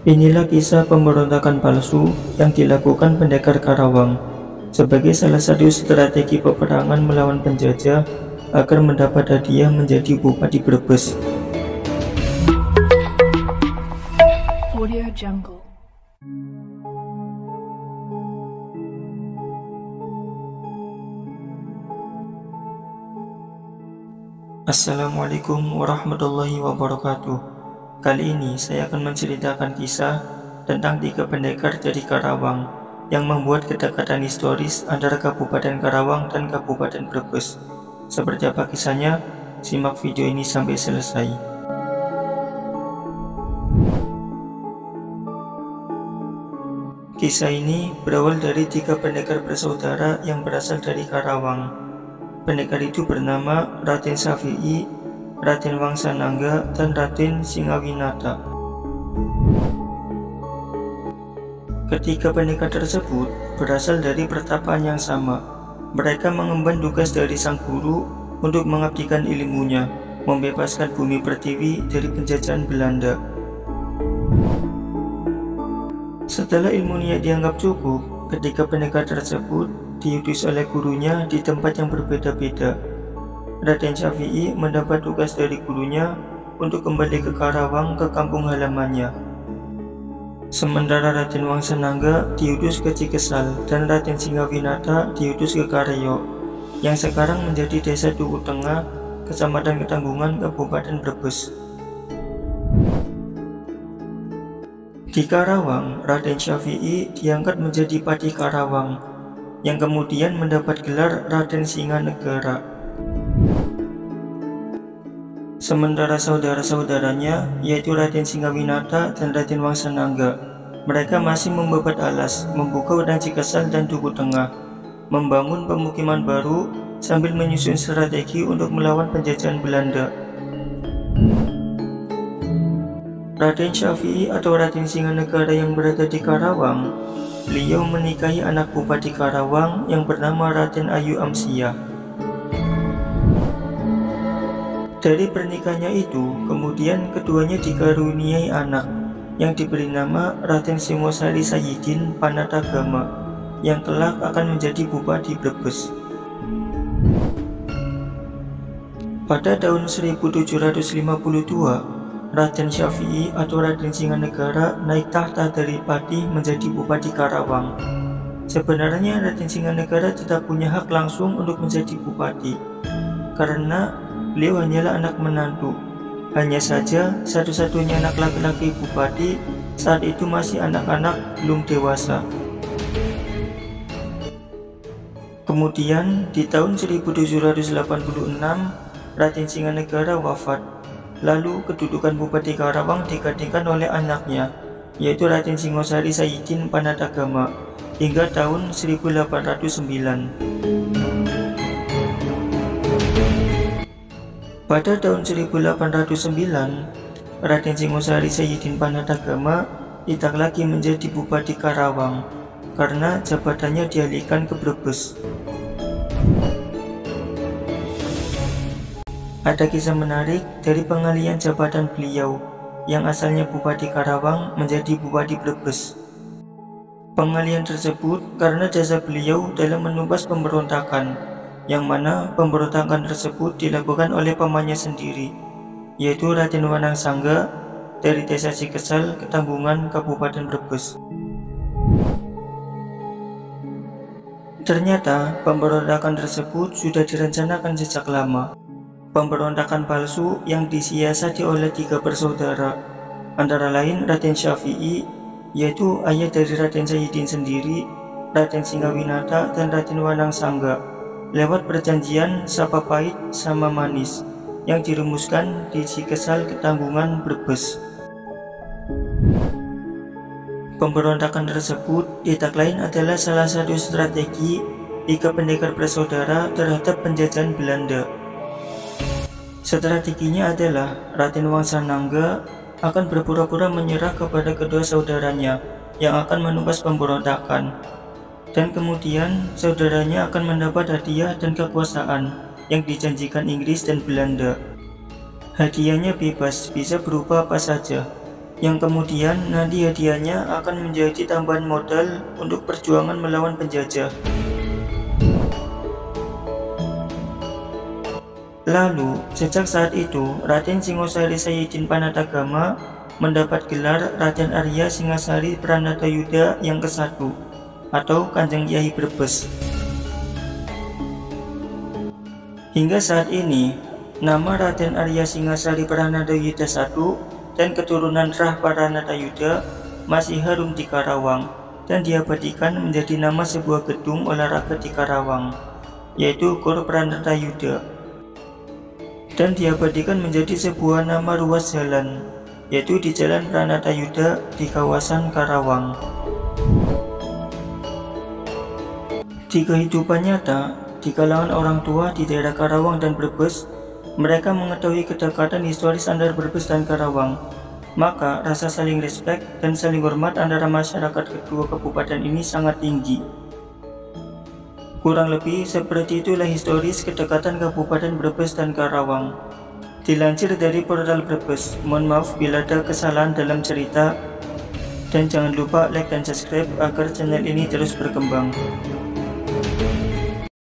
Inilah kisah pemberontakan palsu yang dilakukan pendekar Karawang sebagai salah satu strategi peperangan melawan penjajah agar mendapat hadiah menjadi Bupati Brebes. Audio Jungle. Assalamualaikum warahmatullahi wabarakatuh. Kali ini saya akan menceritakan kisah tentang 3 pendekar dari Karawang yang membuat kedekatan historis antara Kabupaten Karawang dan Kabupaten Brebes. Seperti apa kisahnya? Simak video ini sampai selesai. Kisah ini berawal dari 3 pendekar bersaudara yang berasal dari Karawang. Pendekar itu bernama Raden Syafi'i, Raden Wangsanangga, dan Raden Singawinata. Ketiga pendekar tersebut berasal dari pertapaan yang sama. Mereka mengemban tugas dari sang guru untuk mengabdikan ilmunya, membebaskan bumi pertiwi dari penjajahan Belanda. Setelah ilmunya dianggap cukup, ketiga pendekar tersebut diutus oleh gurunya di tempat yang berbeda-beda. Raden Syafi'i mendapat tugas dari gurunya untuk kembali ke Karawang, ke kampung halamannya. Sementara Raden Wangsanangga diutus ke Cikesal dan Raden Singawinata diutus ke Kareyo, yang sekarang menjadi desa Duku Tengah, Kecamatan Ketanggungan, Kabupaten Brebes. Di Karawang, Raden Syafi'i diangkat menjadi Pati Karawang, yang kemudian mendapat gelar Raden Singanegara. Sementara saudara-saudaranya, yaitu Raden Singawinata dan Raden Wangsanangga, mereka masih membabat alas, membuka udang Cikesal dan Duku Tengah, membangun pemukiman baru sambil menyusun strategi untuk melawan penjajahan Belanda. Raden Syafi'i atau Raden Singanegara yang berada di Karawang, beliau menikahi anak Bupati Karawang yang bernama Raden Ayu Amsyah. Dari pernikahannya itu, kemudian keduanya dikaruniai anak yang diberi nama Raden Singosari Sayyidin Panatagama, yang kelak akan menjadi Bupati Brebes. Pada tahun 1752, Raden Syafi'i atau Raden Singanegara naik tahta dari Pati menjadi Bupati Karawang. Sebenarnya Raden Singanegara tidak punya hak langsung untuk menjadi bupati, karena beliau hanyalah anak menantu. Hanya saja satu-satunya anak laki-laki bupati saat itu masih anak-anak belum dewasa. Kemudian di tahun 1786 Raden Singanegara wafat. Lalu kedudukan Bupati Karawang digantikan oleh anaknya, yaitu Raden Singosari Sayyidin Panatagama, hingga tahun 1809. Pada tahun 1809, Raden Singosari Sayyidin Panatagama tidak lagi menjadi Bupati Karawang, karena jabatannya dialihkan ke Brebes. Ada kisah menarik dari pengalihan jabatan beliau yang asalnya Bupati Karawang menjadi Bupati Brebes. Pengalihan tersebut karena jasa beliau dalam menumpas pemberontakan, yang mana pemberontakan tersebut dilakukan oleh pamannya sendiri, yaitu Raden Wanangsangga dari desa Cikesal, Ketanggungan, Kabupaten Brebes. Ternyata pemberontakan tersebut sudah direncanakan sejak lama. Pemberontakan palsu yang disiasati oleh 3 bersaudara, antara lain Raden Syafi'i, yaitu ayah dari Raden Sayyidin sendiri, Raden Singawinata, dan Raden Wanangsangga, lewat perjanjian Sapa Pahit Sama Manis yang dirumuskan di Cikesal, Ketanggungan, Brebes. Pemberontakan tersebut tidak lain adalah salah satu strategi 3 pendekar bersaudara terhadap penjajahan Belanda. Strateginya adalah Raden Wangsanangga akan berpura-pura menyerah kepada kedua saudaranya yang akan menumpas pemberontakan, dan kemudian saudaranya akan mendapat hadiah dan kekuasaan yang dijanjikan Inggris dan Belanda. Hadiahnya bebas, bisa berupa apa saja. yang kemudian nanti hadiahnya akan menjadi tambahan modal untuk perjuangan melawan penjajah. Lalu, sejak saat itu, Raden Singosari Sayyidin Panatagama mendapat gelar Raden Arya Singasari Pranatayuda yang ke-1 atau Kanjeng Kyai Brebes. Hingga saat ini, nama Raden Arya Singasari Pranatayuda I dan keturunan Rah Pranatayuda masih harum di Karawang dan diabadikan menjadi nama sebuah gedung olahraga di Karawang, yaitu Gor Pranatayuda, dan diabadikan menjadi sebuah nama ruas jalan, yaitu di Jalan Pranatayuda di kawasan Karawang. Di kehidupan nyata, di kalangan orang tua di daerah Karawang dan Brebes, mereka mengetahui kedekatan historis antara Brebes dan Karawang. Maka rasa saling respek dan saling hormat antara masyarakat kedua kabupaten ini sangat tinggi. Kurang lebih seperti itulah historis kedekatan Kabupaten Brebes dan Karawang. Dilansir dari portal Brebes. Mohon maaf bila ada kesalahan dalam cerita, dan jangan lupa like dan subscribe agar channel ini terus berkembang.